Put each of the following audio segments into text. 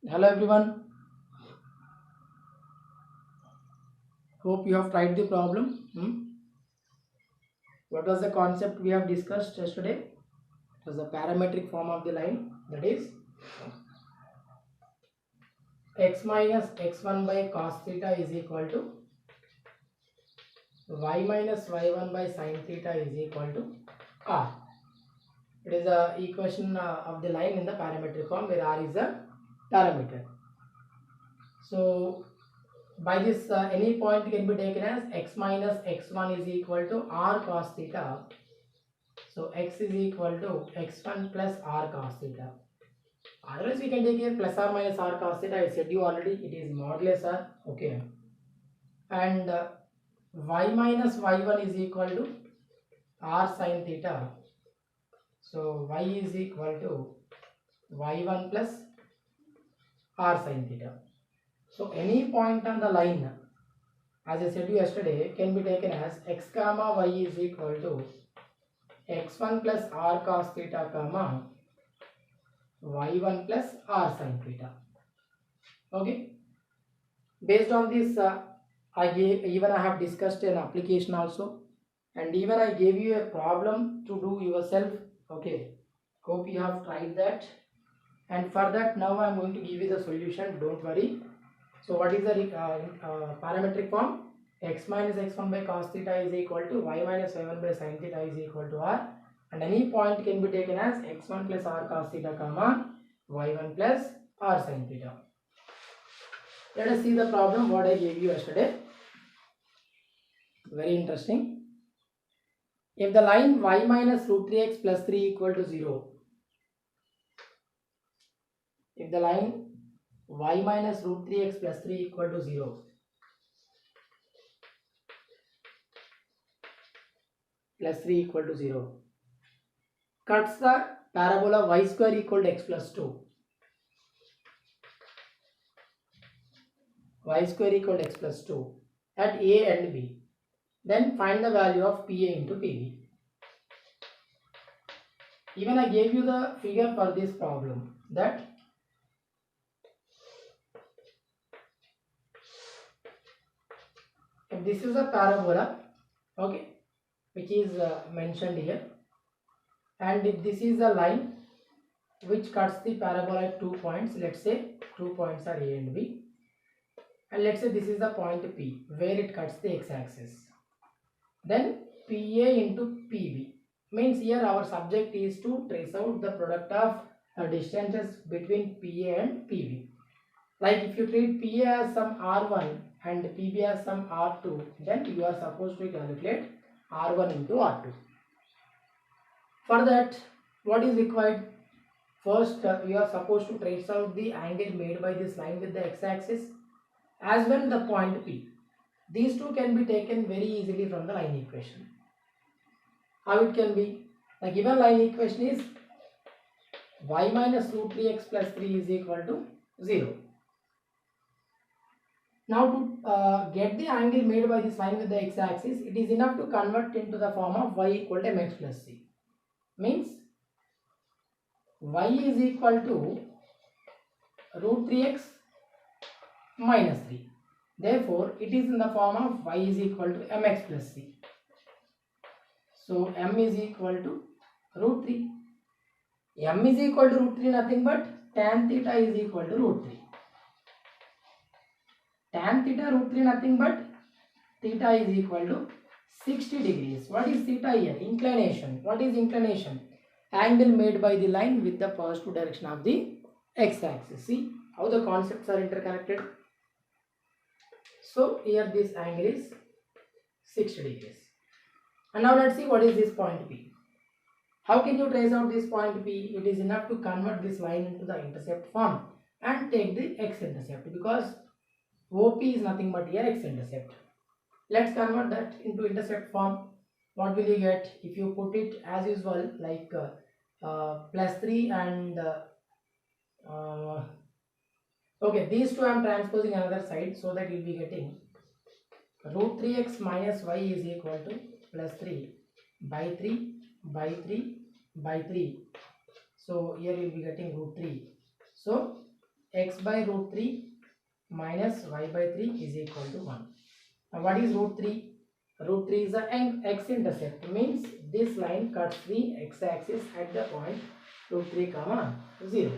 Hello everyone, hope you have tried the problem. What was the concept we have discussed yesterday? It was the parametric form of the line, that is x minus x1 by cos theta is equal to y minus y1 by sin theta is equal to r. It is the equation of the line in the parametric form where r is a parameter. So by this any point can be taken as x minus x1 is equal to r cos theta. So x is equal to x1 plus r cos theta. Otherwise we can take here plus or minus r cos theta. I said you already it is modulus r. Okay. And y minus y1 is equal to r sin theta. So y is equal to y1 plus r sin theta. So any point on the line, as I said you yesterday, can be taken as x comma y is equal to x1 plus r cos theta comma y1 plus r sin theta. Okay. Based on this, I have discussed an application also, and even I gave you a problem to do yourself. Okay. Hope you have tried that. And for that, now I am going to give you the solution. Don't worry. So what is the parametric form? X minus x1 by cos theta is equal to y minus y1 by sin theta is equal to r, and any point can be taken as x1 plus r cos theta comma y1 plus r sin theta. Let us see the problem what I gave you yesterday. Very interesting. If the line y minus root 3x plus 3 equal to 0, if the line y minus root 3x plus 3 equal to 0, plus 3 equal to 0, cuts the parabola y square equal to x plus 2, y square equal to x plus 2 at a and b, then find the value of PA into PB. Even I gave you the figure for this problem, that if this is a parabola, okay, which is mentioned here, and if this is a line which cuts the parabola at 2 points, let's say 2 points are A and B, and let's say this is the point P where it cuts the x-axis, then PA into PB means here our subject is to trace out the product of distances between PA and PB. Like if you treat PA as some R1 and PB as some R2, then you are supposed to calculate R1 into R2. For that, what is required? First, you are supposed to trace out the angle made by this line with the x-axis as well the point P. These two can be taken very easily from the line equation. How it can be? The given line equation is y minus root 3x plus 3 is equal to 0. Now to get the angle made by this line with the x-axis, it is enough to convert into the form of y equal to mx plus c. Means y is equal to root 3x minus 3. Therefore, it is in the form of y is equal to mx plus c. So, m is equal to root 3. M is equal to root 3 nothing but tan theta is equal to root 3. Tan theta root 3 nothing but theta is equal to 60 degrees. What is theta here? Inclination. What is inclination? Angle made by the line with the positive direction of the x-axis. See how the concepts are interconnected. So here this angle is 60 degrees. And now let's see what is this point P. How can you trace out this point P? It is enough to convert this line into the intercept form and take the x-intercept, because OP is nothing but here x-intercept. Let's convert that into intercept form. What will you get? If you put it as usual, like plus 3 and okay, these two I am transposing another side, so that you will be getting root 3x minus y is equal to plus 3 by 3 by 3 by 3. So here you will be getting root 3. So x by root 3 minus y by 3 is equal to 1. Now what is root 3? Root 3 is the x-intercept, means this line cuts the x-axis at the point root 3 comma 0.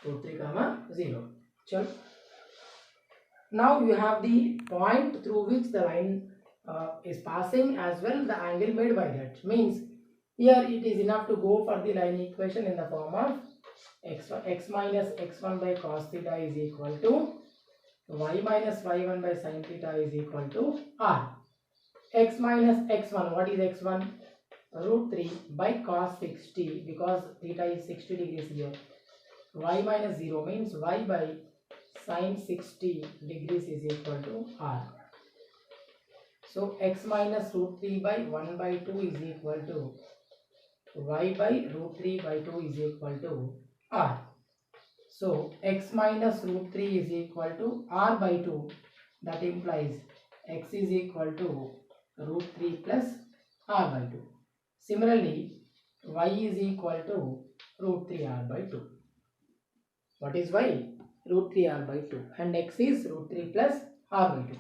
Root 3 comma 0. Chalo. Now you have the point through which the line is passing, as well the angle made by that. Means here it is enough to go for the line equation in the form of x minus x1 by cos theta is equal to y minus y1 by sin theta is equal to r. X minus x1, what is x1? Root 3 by cos 60, because theta is 60 degrees here. Y minus 0 means y by sin 60 degrees is equal to r. So x minus root 3 by 1 by 2 is equal to y by root 3 by 2 is equal to r. So x minus root 3 is equal to r by 2. That implies x is equal to root 3 plus r by 2. Similarly, y is equal to root 3 r by 2. What is y? Root 3 r by 2. And x is root 3 plus r by 2.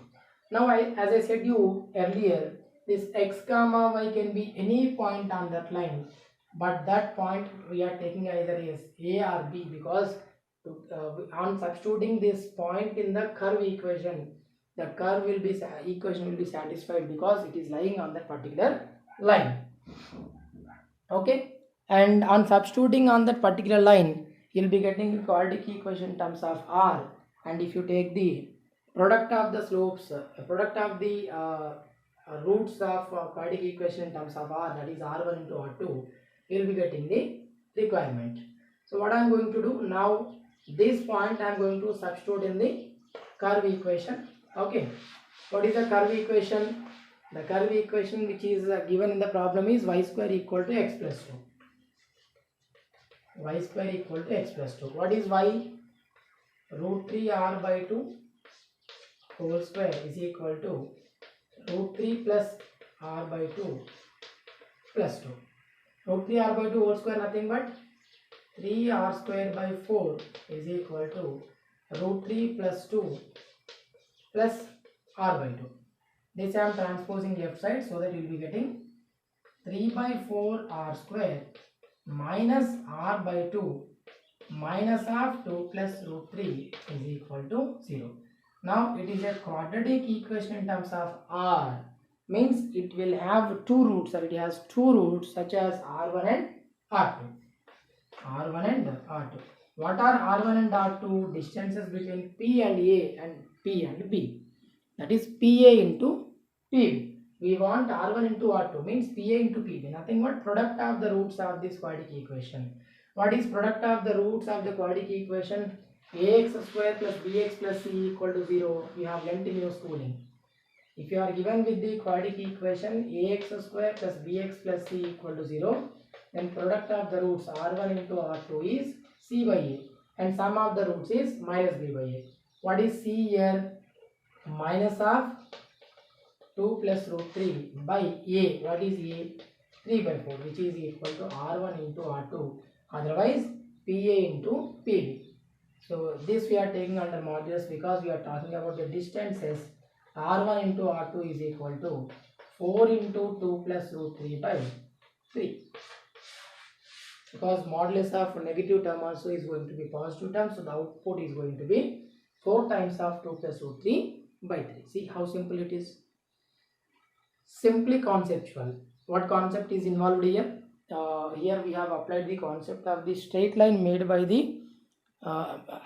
Now, as I said you earlier, this x comma y can be any point on that line. But that point we are taking either as a or b, because on substituting this point in the curve equation, the curve will be equation will be satisfied because it is lying on that particular line. Okay, and on substituting on that particular line, you will be getting the quadratic equation in terms of r, and if you take the product of the slopes, product of the roots of quadratic equation in terms of r, that is r1 into r2, you will be getting the requirement. So what I am going to do now, this point I am going to substitute in the curve equation. Okay, what is the curve equation? The curve equation which is given in the problem is y square equal to x plus 2. Y square equal to x plus 2. What is y? Root 3 r by 2 whole square is equal to root 3 plus r by 2 plus 2. Root 3 r by 2 whole square nothing but 3 r square by 4 is equal to root 3 plus 2 plus r by 2. This I am transposing left side, so that you will be getting 3 by 4 r square minus r by 2 minus of 2 plus root 3 is equal to 0. Now it is a quadratic equation in terms of r, means it will have two roots, or it has two roots such as r1 and r2. r1 and r2. What are r1 and r2? Distances between p and a and p and b. That is PA into PB. We want R1 into R2, means PA into PB. Nothing but product of the roots of this quadratic equation. What is product of the roots of the quadratic equation? Ax square plus bx plus c equal to 0. You have learnt in your schooling. If you are given with the quadratic equation ax square plus bx plus c equal to 0, then product of the roots R1 into R2 is c by a, and sum of the roots is minus b by a. What is c here? Minus of 2 plus root 3 by a. What is a? 3 by 4, which is equal to r1 into r2, otherwise pa into pb. So this we are taking under modulus because we are talking about the distances. R1 into R2 is equal to 4 into 2 plus root 3 by 3. Because modulus of negative term also is going to be positive term, so the output is going to be 4 times of 2 plus root 3 by 3. See how simple it is. Simply conceptual. What concept is involved here? Here we have applied the concept of the straight line made by the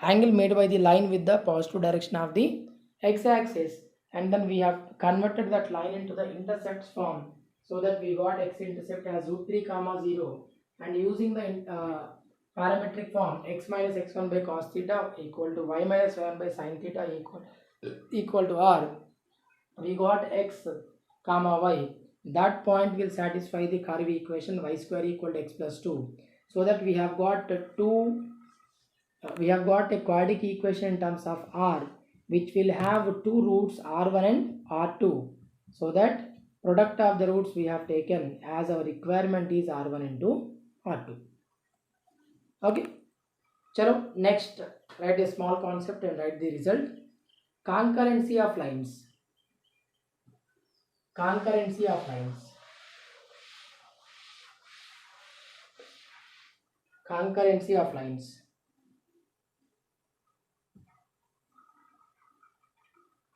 angle made by the line with the positive direction of the x-axis, and then we have converted that line into the intercepts form, so that we got x-intercept as root 3 comma 0, and using the parametric form x minus x1 by cos theta equal to y minus y1 by sin theta equal to r, we got x comma y. That point will satisfy the curve equation y square equal to x plus 2, so that we have got a quadratic equation in terms of r, which will have two roots r1 and r2, so that product of the roots we have taken as our requirement is r1 into r2. Okay, चलो next write a small concept and write the result. Concurrency of lines. Concurrency of lines. Concurrency of lines.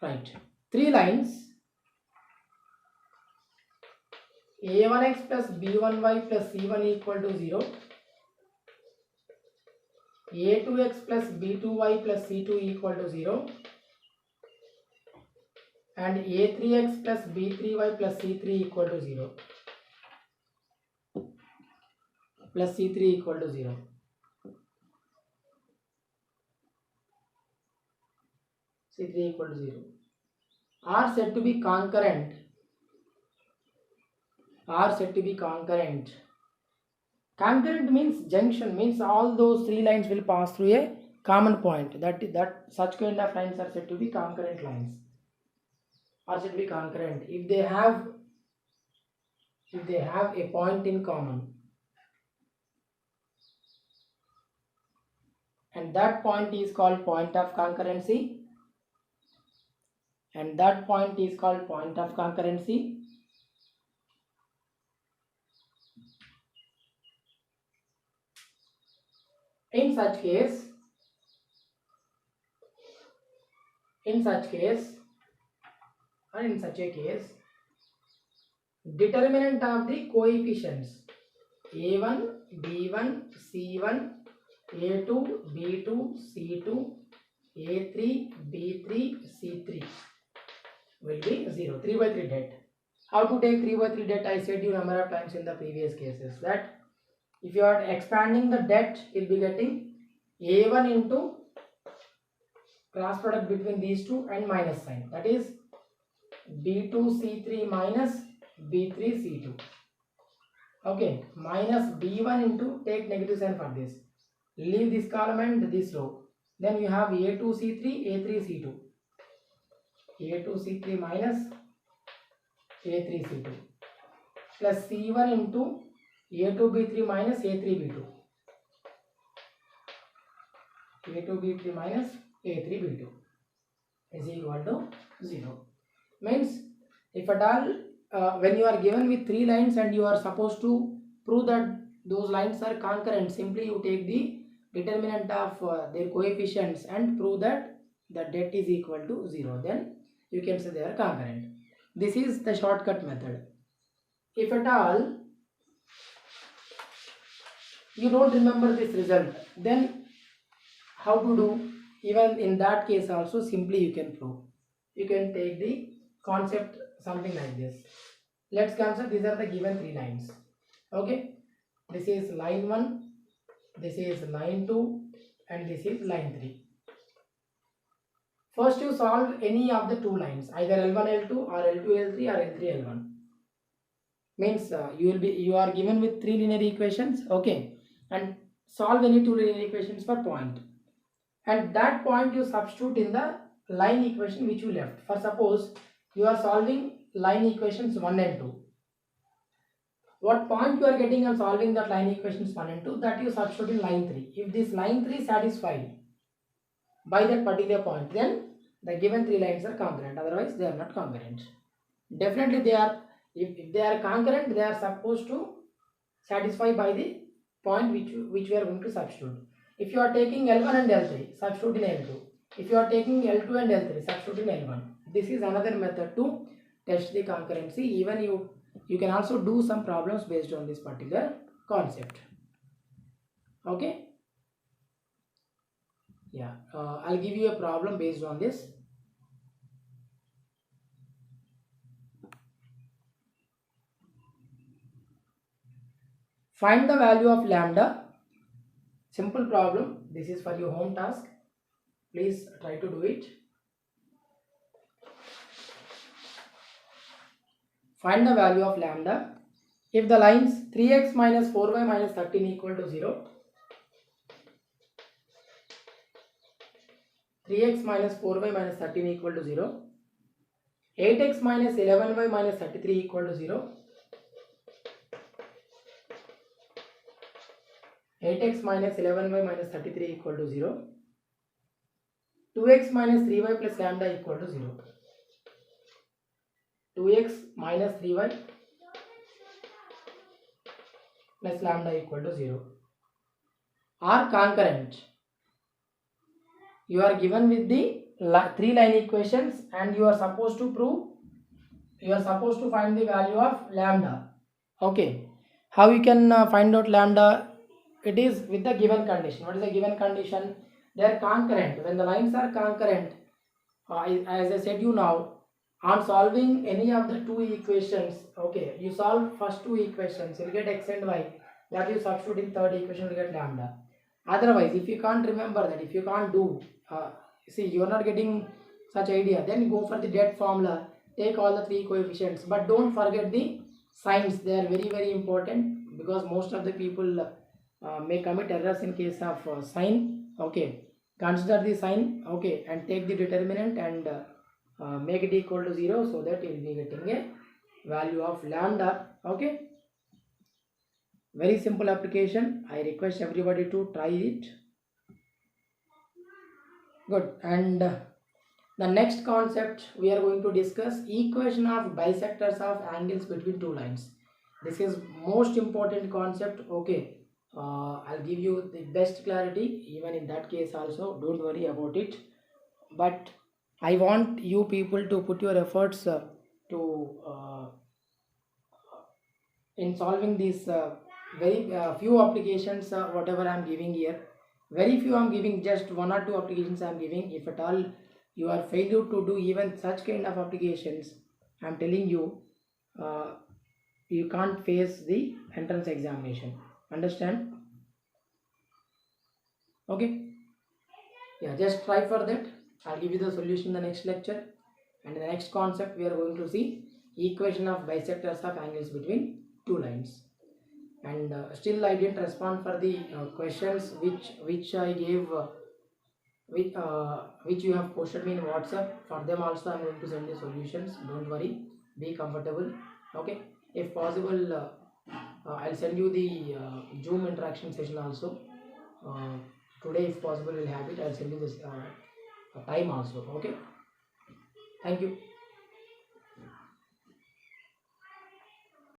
Right. Three lines a1x plus b1y plus c1 equal to 0, a2x plus b2y plus c2 equal to 0, and a3x plus b3y plus c3 equal to 0, plus c3 equal to 0. C3 equal to 0 are said to be concurrent. Are said to be concurrent. Concurrent means junction, means all those three lines will pass through a common point. That such kind of lines are said to be concurrent lines. Are said to be concurrent if they have a point in common, and that point is called point of concurrency. And that point is called point of concurrency. In such case, or in such a case, determinant of the coefficients a1, b1, c1, a2, b2, c2, a3, b3, c3 will be 0. 3 by 3 det. How to take 3 by 3 det? I said you number of times in the previous cases that if you are expanding the det, you will be getting a1 into cross product between these two and minus sign, that is b2 c3 minus b3 c2. Okay, minus b1 into, take negative sign for this, leave this column and this row, then you have a2 c3 a3 c2, a2 c3 minus a3 c2 plus c1 into a2 b3 minus a3 b2, a2 b3 minus a3 b2 is equal to 0. Means if at all when you are given with three lines and you are supposed to prove that those lines are concurrent, simply you take the determinant of their coefficients and prove that the det is equal to 0, then you can say they are concurrent. This is the shortcut method. If at all you don't remember this result, then how to do? Even in that case also, simply you can prove. You can take the concept something like this. Let's consider these are the given three lines. Okay, this is line 1, this is line 2, and this is line 3. First you solve any of the two lines, either L1 L2 or L2 L3 or L3 L1. Means you are given with three linear equations, okay, and solve any two linear equations per point, and that point you substitute in the line equation which you left. For suppose you are solving line equations 1 and 2. What point you are getting on solving that line equations 1 and 2, that you substitute in line 3. If this line 3 satisfied by that particular point, then the given three lines are concurrent, otherwise they are not concurrent. Definitely they are, if they are concurrent, they are supposed to satisfy by the point which we are going to substitute. If you are taking L1 and L3, substitute in L2. If you are taking L2 and L3, substitute in L1. This is another method to test the concurrency. Even you can also do some problems based on this particular concept. Okay. Yeah, I'll give you a problem based on this. Find the value of lambda. Simple problem. This is for your home task. Please try to do it. Find the value of lambda if the lines 3x minus 4y minus 13 equal to 0, 3x minus 4y minus 13 equal to 0, 8x minus 11y minus 33 equal to 0, 8x minus 11y minus 33 equal to 0. 2x minus 3y plus lambda equal to 0. 2x minus 3y plus lambda equal to 0 are concurrent. You are given with the 3 line equations and you are supposed to find the value of lambda. Okay, how you can find out lambda? It is with the given condition. What is the given condition? They are concurrent. When the lines are concurrent, as I said you now, on solving any of the two equations, okay, you solve first two equations, you will get x and y. That you substitute in third equation, you will get lambda. Otherwise, if you can't remember that, if you can't do, see, you are not getting such idea, then go for the dead formula, take all the three coefficients, but don't forget the signs. They are very, very important, because most of the people may commit errors in case of sign. Okay, consider the sign, okay, and take the determinant and make it equal to 0, so that you will be getting a value of lambda. Okay, very simple application. I request everybody to try it. Good. And the next concept we are going to discuss, equation of bisectors of angles between two lines. This is most important concept. Okay, I'll give you the best clarity even in that case also, don't worry about it. But I want you people to put your efforts in solving these very few applications, whatever I am giving here. Very few I am giving, just 1 or 2 applications I am giving. If at all you are failure to do even such kind of applications, I am telling you, you can't face the entrance examination. Understand? Okay? Yeah, just try for that. I'll give you the solution in the next lecture. And in the next concept, we are going to see equation of bisectors of angles between two lines. And still I didn't respond for the questions which I gave, which you have posted me in WhatsApp. For them also I am going to send the solutions. Don't worry, be comfortable. Okay, if possible, I'll send you the Zoom interaction session also. Today, if possible, we'll have it. I'll send you this time also. Okay, thank you.